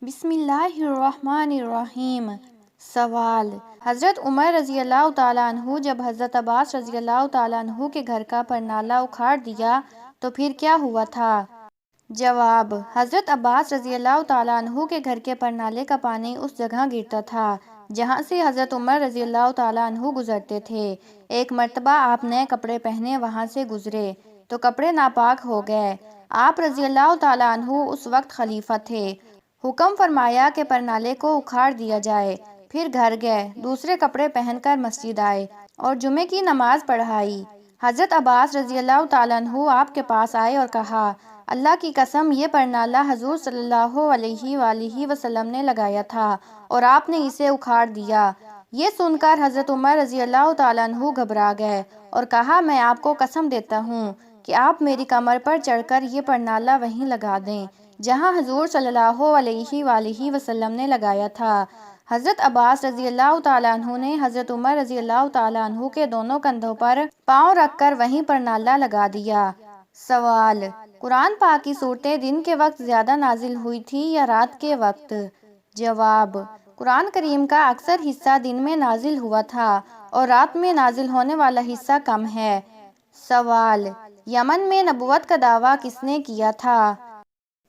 بسم اللہ الرحمن الرحیم۔ سوال: حضرت عمر رضی اللہ تعالیٰ عنہ جب حضرت عباس رضی اللہ تعالیٰ عنہ کے گھر کا پرنالہ اکھاڑ دیا تو پھر کیا ہوا تھا؟ جواب: حضرت عباس رضی اللہ تعالیٰ عنہ کے گھر کے پرنالے کا پانی اس جگہ گرتا تھا جہاں سے حضرت عمر رضی اللہ تعالیٰ عنہ گزرتے تھے۔ ایک مرتبہ آپ نئے کپڑے پہنے وہاں سے گزرے تو کپڑے ناپاک ہو گئے۔ آپ رضی اللہ تعالیٰ عنہ اس وقت خلیفہ تھے۔ حکم فرمایا کہ پرنالے کو اکھاڑ دیا جائے۔ پھر گھر گئے، دوسرے کپڑے پہن کر مسجد آئے اور جمعے کی نماز پڑھائی۔ حضرت عباس رضی اللہ تعالیٰ عنہ آپ کے پاس آئے اور کہا: اللہ کی قسم، یہ پرنالہ حضور صلی اللہ علیہ وآلہ وسلم نے لگایا تھا اور آپ نے اسے اکھاڑ دیا۔ یہ سن کر حضرت عمر رضی اللہ تعالیٰ عنہ گھبرا گئے اور کہا: میں آپ کو قسم دیتا ہوں کہ آپ میری کمر پر چڑھ کر یہ پرنالہ وہیں لگا دیں جہاں حضور صلی اللہ علیہ وآلہ وسلم نے لگایا تھا۔ حضرت عباس رضی اللہ تعالیٰ عنہ نے حضرت عمر رضی اللہ تعالیٰ عنہ کے دونوں کندھوں پر پاؤں رکھ کر وہیں پرنالہ لگا دیا۔ سوال: قرآن پاک کی صورتیں دن کے وقت زیادہ نازل ہوئی تھی یا رات کے وقت؟ جواب: قرآن کریم کا اکثر حصہ دن میں نازل ہوا تھا اور رات میں نازل ہونے والا حصہ کم ہے۔ سوال: یمن میں نبوت کا دعویٰ کس نے کیا تھا؟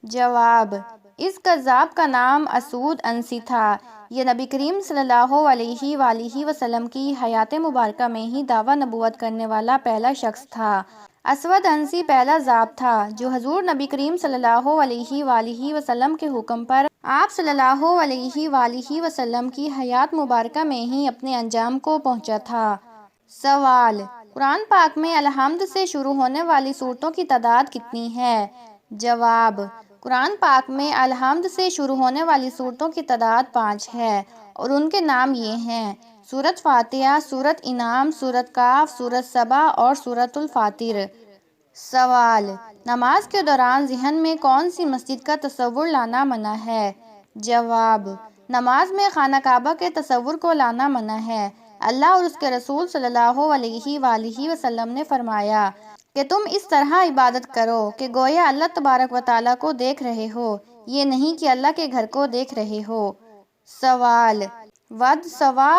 جواب: اس کذاب کا نام اسود عنسی تھا۔ یہ نبی کریم صلی اللہ علیہ وآلہ وسلم کی حیات مبارکہ میں ہی دعویٰ نبوت کرنے والا پہلا شخص تھا۔ اسود عنسی پہلا ضابط تھا جو حضور نبی کریم صلی اللہ علیہ وآلہ وسلم کے حکم پر آپ صلی اللہ علیہ وآلہ وسلم کی حیات مبارکہ میں ہی اپنے انجام کو پہنچا تھا۔ سوال: قرآن پاک میں الحمد سے شروع ہونے والی سورتوں کی تعداد کتنی ہے؟ جواب: قرآن پاک میں الحمد سے شروع ہونے والی سورتوں کی تعداد 5 ہے اور ان کے نام یہ ہیں: سورۃ فاتحہ، سورۃ انعام، سورۃ کاف، سورۃ سبا اور سورۃ الفاتر۔ سوال: نماز کے دوران ذہن میں کون سی مسجد کا تصور لانا منع ہے؟ جواب: نماز میں خانہ کعبہ کے تصور کو لانا منع ہے۔ اللہ اور اس کے رسول صلی اللہ علیہ وآلہ وسلم نے فرمایا کہ تم اس طرح عبادت کرو کہ گویا اللہ تبارک و تعالیٰ کو دیکھ رہے ہو، یہ نہیں کہ اللہ کے گھر کو دیکھ رہے ہو۔ سوال: ود، سوا،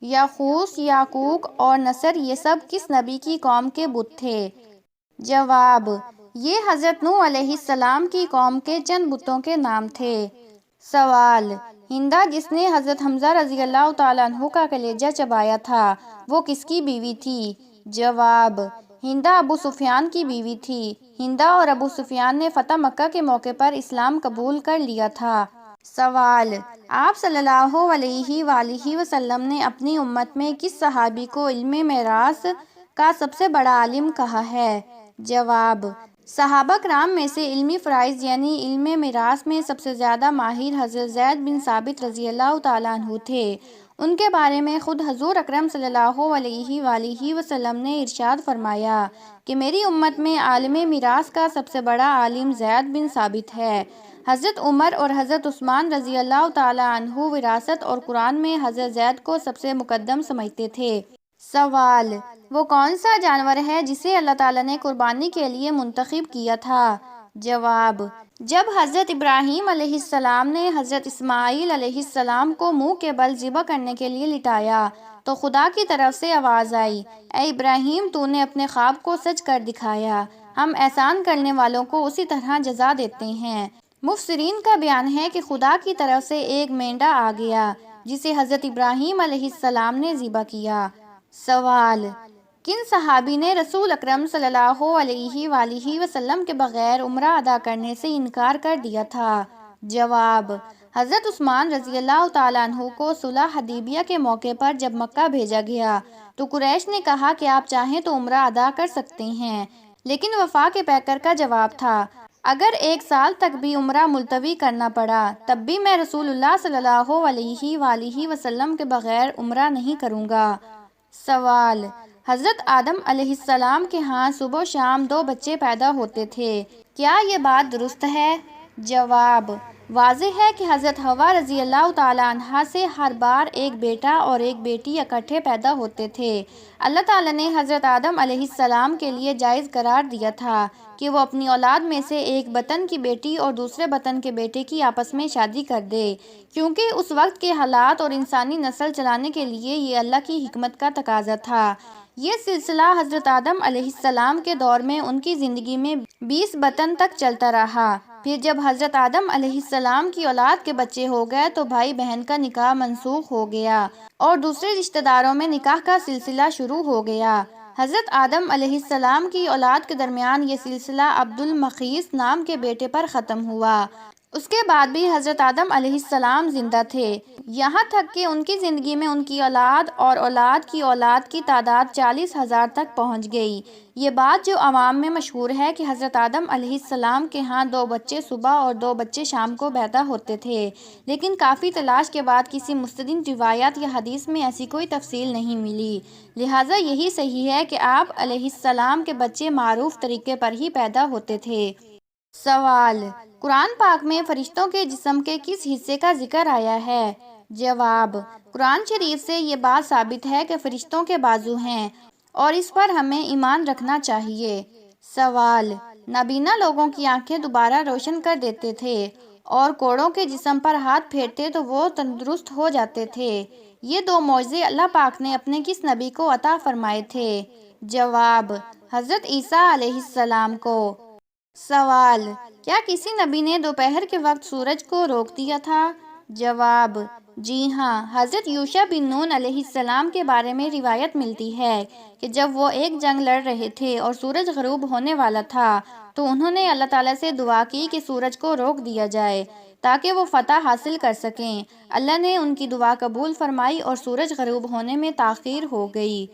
یغوث، یعوق اور نصر یہ سب کس نبی کی قوم کے بت تھے؟ جواب: یہ حضرت نوح علیہ السلام کی قوم کے چند بتوں کے نام تھے۔ سوال: ہندہ جس نے حضرت حمزہ رضی اللہ تعالیٰ عنہ کا کلیجہ چبایا تھا وہ کس کی بیوی تھی؟ جواب: ہندہ ابو سفیان کی بیوی تھی۔ ہندہ اور ابو سفیان نے فتح مکہ کے موقع پر اسلام قبول کر لیا تھا۔ سوال: آپ صلی اللہ علیہ وآلہ وسلم نے اپنی امت میں کس صحابی کو علم میراث کا سب سے بڑا عالم کہا ہے؟ جواب: صحابہ کرام میں سے علمی فرائض یعنی علم میراث میں سب سے زیادہ ماہر حضرت زید بن ثابت رضی اللہ تعالیٰ عنہ تھے۔ ان کے بارے میں خود حضور اکرم صلی اللہ علیہ وآلہ وسلم نے ارشاد فرمایا کہ میری امت میں عالم میراث کا سب سے بڑا عالم زید بن ثابت ہے۔ حضرت عمر اور حضرت عثمان رضی اللہ تعالیٰ عنہ وراثت اور قرآن میں حضرت زید کو سب سے مقدم سمجھتے تھے۔ سوال: وہ کون سا جانور ہے جسے اللہ تعالیٰ نے قربانی کے لیے منتخب کیا تھا؟ جواب: جب حضرت ابراہیم علیہ السلام نے حضرت اسماعیل علیہ السلام کو منہ کے بل ذبح کرنے کے لیے لٹایا تو خدا کی طرف سے آواز آئی: اے ابراہیم، تو نے اپنے خواب کو سچ کر دکھایا، ہم احسان کرنے والوں کو اسی طرح جزا دیتے ہیں۔ مفسرین کا بیان ہے کہ خدا کی طرف سے ایک مینڈا آ گیا جسے حضرت ابراہیم علیہ السلام نے ذبح کیا۔ سوال: کن صحابی نے رسول اکرم صلی اللہ علیہ وآلہ وسلم کے بغیر عمرہ ادا کرنے سے انکار کر دیا تھا؟ جواب: حضرت عثمان رضی اللہ تعالیٰ عنہ کو صلح حدیبیہ کے موقع پر جب مکہ بھیجا گیا تو قریش نے کہا کہ آپ چاہیں تو عمرہ ادا کر سکتے ہیں، لیکن وفا کے پیکر کا جواب تھا: اگر 1 سال تک بھی عمرہ ملتوی کرنا پڑا تب بھی میں رسول اللہ صلی اللہ علیہ وآلہ وسلم کے بغیر عمرہ نہیں کروں گا۔ سوال: حضرت آدم علیہ السلام کے ہاں صبح و شام 2 بچے پیدا ہوتے تھے، کیا یہ بات درست ہے؟ جواب: واضح ہے کہ حضرت حوا رضی اللہ تعالیٰ عنہا سے ہر بار ایک بیٹا اور ایک بیٹی اکٹھے پیدا ہوتے تھے۔ اللہ تعالیٰ نے حضرت آدم علیہ السلام کے لیے جائز قرار دیا تھا کہ وہ اپنی اولاد میں سے ایک بطن کی بیٹی اور دوسرے بطن کے بیٹے کی آپس میں شادی کر دے، کیونکہ اس وقت کے حالات اور انسانی نسل چلانے کے لیے یہ اللہ کی حکمت کا تقاضا تھا۔ یہ سلسلہ حضرت آدم علیہ السلام کے دور میں ان کی زندگی میں 20 بطن تک چلتا رہا۔ پھر جب حضرت آدم علیہ السلام کی اولاد کے بچے ہو گئے تو بھائی بہن کا نکاح منسوخ ہو گیا اور دوسرے رشتہ داروں میں نکاح کا سلسلہ شروع ہو گیا۔ حضرت آدم علیہ السلام کی اولاد کے درمیان یہ سلسلہ عبد المقیس نام کے بیٹے پر ختم ہوا۔ اس کے بعد بھی حضرت آدم علیہ السلام زندہ تھے، یہاں تک کہ ان کی زندگی میں ان کی اولاد اور اولاد کی اولاد کی تعداد 40,000 تک پہنچ گئی۔ یہ بات جو عوام میں مشہور ہے کہ حضرت آدم علیہ السلام کے ہاں 2 بچے صبح اور 2 بچے شام کو پیدا ہوتے تھے، لیکن کافی تلاش کے بعد کسی مستند روایات یا حدیث میں ایسی کوئی تفصیل نہیں ملی، لہٰذا یہی صحیح ہے کہ آپ علیہ السلام کے بچے معروف طریقے پر ہی پیدا ہوتے تھے۔ سوال: قرآن پاک میں فرشتوں کے جسم کے کس حصے کا ذکر آیا ہے؟ جواب: قرآن شریف سے یہ بات ثابت ہے کہ فرشتوں کے بازو ہیں اور اس پر ہمیں ایمان رکھنا چاہیے۔ سوال: نابینا لوگوں کی آنکھیں دوبارہ روشن کر دیتے تھے اور کوڑوں کے جسم پر ہاتھ پھیرتے تو وہ تندرست ہو جاتے تھے، یہ 2 معجزے اللہ پاک نے اپنے کس نبی کو عطا فرمائے تھے؟ جواب: حضرت عیسیٰ علیہ السلام کو۔ سوال: کیا کسی نبی نے دوپہر کے وقت سورج کو روک دیا تھا؟ جواب: جی ہاں، حضرت یوشع بن نون علیہ السلام کے بارے میں روایت ملتی ہے کہ جب وہ ایک جنگ لڑ رہے تھے اور سورج غروب ہونے والا تھا تو انہوں نے اللہ تعالیٰ سے دعا کی کہ سورج کو روک دیا جائے تاکہ وہ فتح حاصل کر سکیں۔ اللہ نے ان کی دعا قبول فرمائی اور سورج غروب ہونے میں تاخیر ہو گئی۔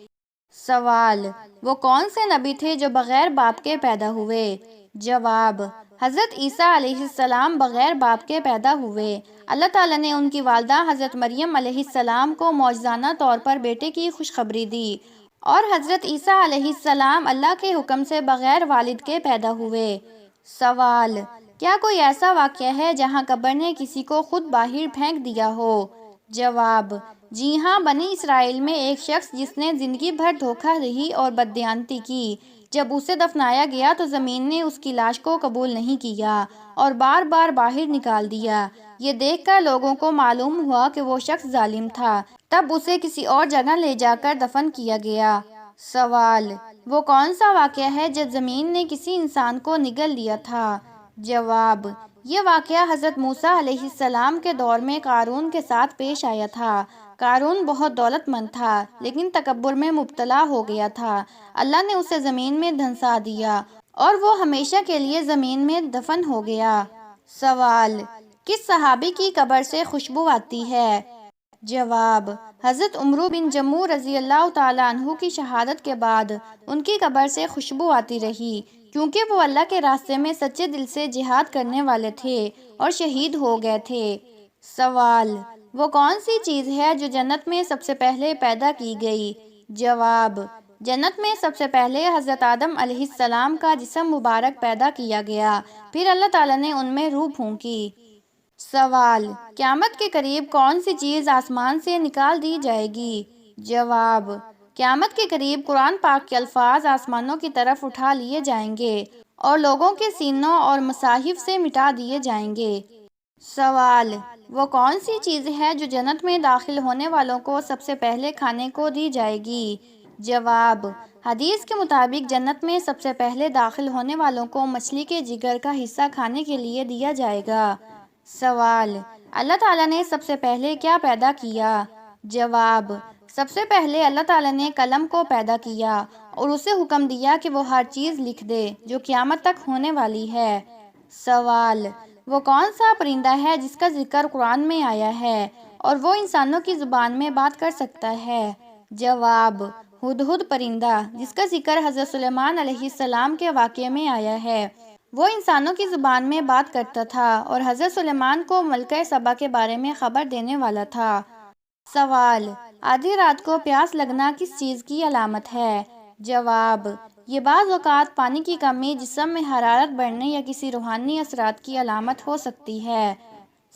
سوال: وہ کون سے نبی تھے جو بغیر باپ کے پیدا ہوئے؟ جواب: حضرت عیسیٰ علیہ السلام بغیر باپ کے پیدا ہوئے۔ اللہ تعالیٰ نے ان کی والدہ حضرت مریم علیہ السلام کو معجزانہ طور پر بیٹے کی خوشخبری دی اور حضرت عیسیٰ علیہ السلام اللہ کے حکم سے بغیر والد کے پیدا ہوئے۔ سوال: کیا کوئی ایسا واقعہ ہے جہاں قبر نے کسی کو خود باہر پھینک دیا ہو؟ جواب: جی ہاں، بنی اسرائیل میں ایک شخص جس نے زندگی بھر دھوکہ دہی اور بددیانتی کی، جب اسے دفنایا گیا تو زمین نے اس کی لاش کو قبول نہیں کیا اور بار بار باہر نکال دیا۔ یہ دیکھ کر لوگوں کو معلوم ہوا کہ وہ شخص ظالم تھا، تب اسے کسی اور جگہ لے جا کر دفن کیا گیا۔ سوال: وہ کون سا واقعہ ہے جب زمین نے کسی انسان کو نگل لیا تھا؟ جواب: یہ واقعہ حضرت موسیٰ علیہ السلام کے دور میں قارون کے ساتھ پیش آیا تھا۔ قارون بہت دولت مند تھا لیکن تکبر میں مبتلا ہو گیا تھا۔ اللہ نے اسے زمین میں دھنسا دیا اور وہ ہمیشہ کے لیے زمین میں دفن ہو گیا۔ سوال: کس صحابی کی قبر سے خوشبو آتی ہے؟ جواب: حضرت عمرو بن جموح رضی اللہ تعالیٰ عنہ کی شہادت کے بعد ان کی قبر سے خوشبو آتی رہی، کیونکہ وہ اللہ کے راستے میں سچے دل سے جہاد کرنے والے تھے اور شہید ہو گئے تھے۔ سوال: وہ کون سی چیز ہے جو جنت میں سب سے پہلے پیدا کی گئی؟ جواب: جنت میں سب سے پہلے حضرت آدم علیہ السلام کا جسم مبارک پیدا کیا گیا، پھر اللہ تعالیٰ نے ان میں روح پھونکی۔ سوال: قیامت کے قریب کون سی چیز آسمان سے نکال دی جائے گی؟ جواب: قیامت کے قریب قرآن پاک کے الفاظ آسمانوں کی طرف اٹھا لیے جائیں گے اور لوگوں کے سینوں اور مصاحف سے مٹا دیے جائیں گے۔ سوال: وہ کون سی چیز ہے جو جنت میں داخل ہونے والوں کو سب سے پہلے کھانے کو دی جائے گی؟ جواب: حدیث کے مطابق جنت میں سب سے پہلے داخل ہونے والوں کو مچھلی کے جگر کا حصہ کھانے کے لیے دیا جائے گا۔ سوال: اللہ تعالیٰ نے سب سے پہلے کیا پیدا کیا؟ جواب: سب سے پہلے اللہ تعالیٰ نے قلم کو پیدا کیا اور اسے حکم دیا کہ وہ ہر چیز لکھ دے جو قیامت تک ہونے والی ہے۔ سوال: وہ کون سا پرندہ ہے جس کا ذکر قرآن میں آیا ہے اور وہ انسانوں کی زبان میں بات کر سکتا ہے؟ جواب: ہدہد پرندہ، جس کا ذکر حضرت سلیمان علیہ السلام کے واقعے میں آیا ہے۔ وہ انسانوں کی زبان میں بات کرتا تھا اور حضرت سلیمان کو ملکہ سبا کے بارے میں خبر دینے والا تھا۔ سوال: آدھی رات کو پیاس لگنا کس چیز کی علامت ہے؟ جواب: یہ بعض اوقات پانی کی کمی، جسم میں حرارت بڑھنے یا کسی روحانی اثرات کی علامت ہو سکتی ہے۔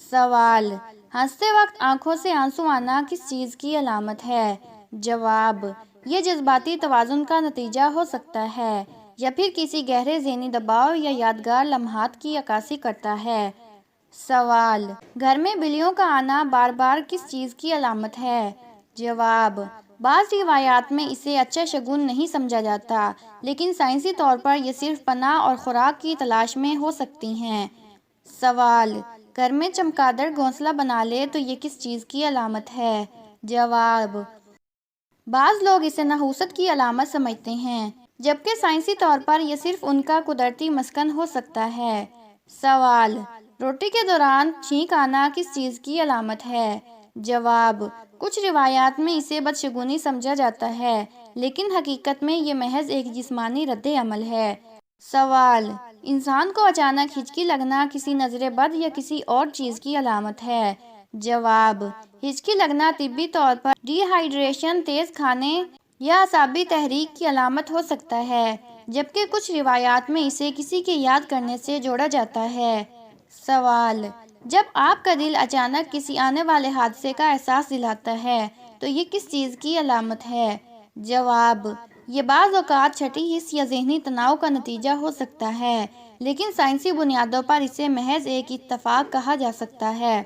سوال: ہنستے وقت آنکھوں سے آنسو آنا کس چیز کی علامت ہے؟ جواب: یہ جذباتی توازن کا نتیجہ ہو سکتا ہے یا پھر کسی گہرے ذہنی دباؤ یا یادگار لمحات کی عکاسی کرتا ہے۔ سوال: گھر میں بلیوں کا آنا بار بار کس چیز کی علامت ہے؟ جواب: بعض روایات میں اسے اچھا شگون نہیں سمجھا جاتا، لیکن سائنسی طور پر یہ صرف پناہ اور خوراک کی تلاش میں ہو سکتی ہیں۔ سوال: گھر میں چمگادڑ گھونسلہ بنا لے تو یہ کس چیز کی علامت ہے؟ جواب: بعض لوگ اسے نحوست کی علامت سمجھتے ہیں، جبکہ سائنسی طور پر یہ صرف ان کا قدرتی مسکن ہو سکتا ہے۔ سوال: روٹی کے دوران چھینک آنا کس چیز کی علامت ہے؟ جواب: کچھ روایات میں اسے بدشگونی سمجھا جاتا ہے، لیکن حقیقت میں یہ محض ایک جسمانی رد عمل ہے۔ سوال: انسان کو اچانک ہچکی لگنا کسی نظر بد یا کسی اور چیز کی علامت ہے؟ جواب: ہچکی لگنا طبی طور پر ڈی ہائیڈریشن، تیز کھانے یا اعصابی تحریک کی علامت ہو سکتا ہے، جبکہ کچھ روایات میں اسے کسی کے یاد کرنے سے جوڑا جاتا ہے۔ سوال: جب آپ کا دل اچانک کسی آنے والے حادثے کا احساس دلاتا ہے تو یہ کس چیز کی علامت ہے؟ جواب: یہ بعض اوقات چھٹی حس یا ذہنی تناؤ کا نتیجہ ہو سکتا ہے، لیکن سائنسی بنیادوں پر اسے محض ایک اتفاق کہا جا سکتا ہے۔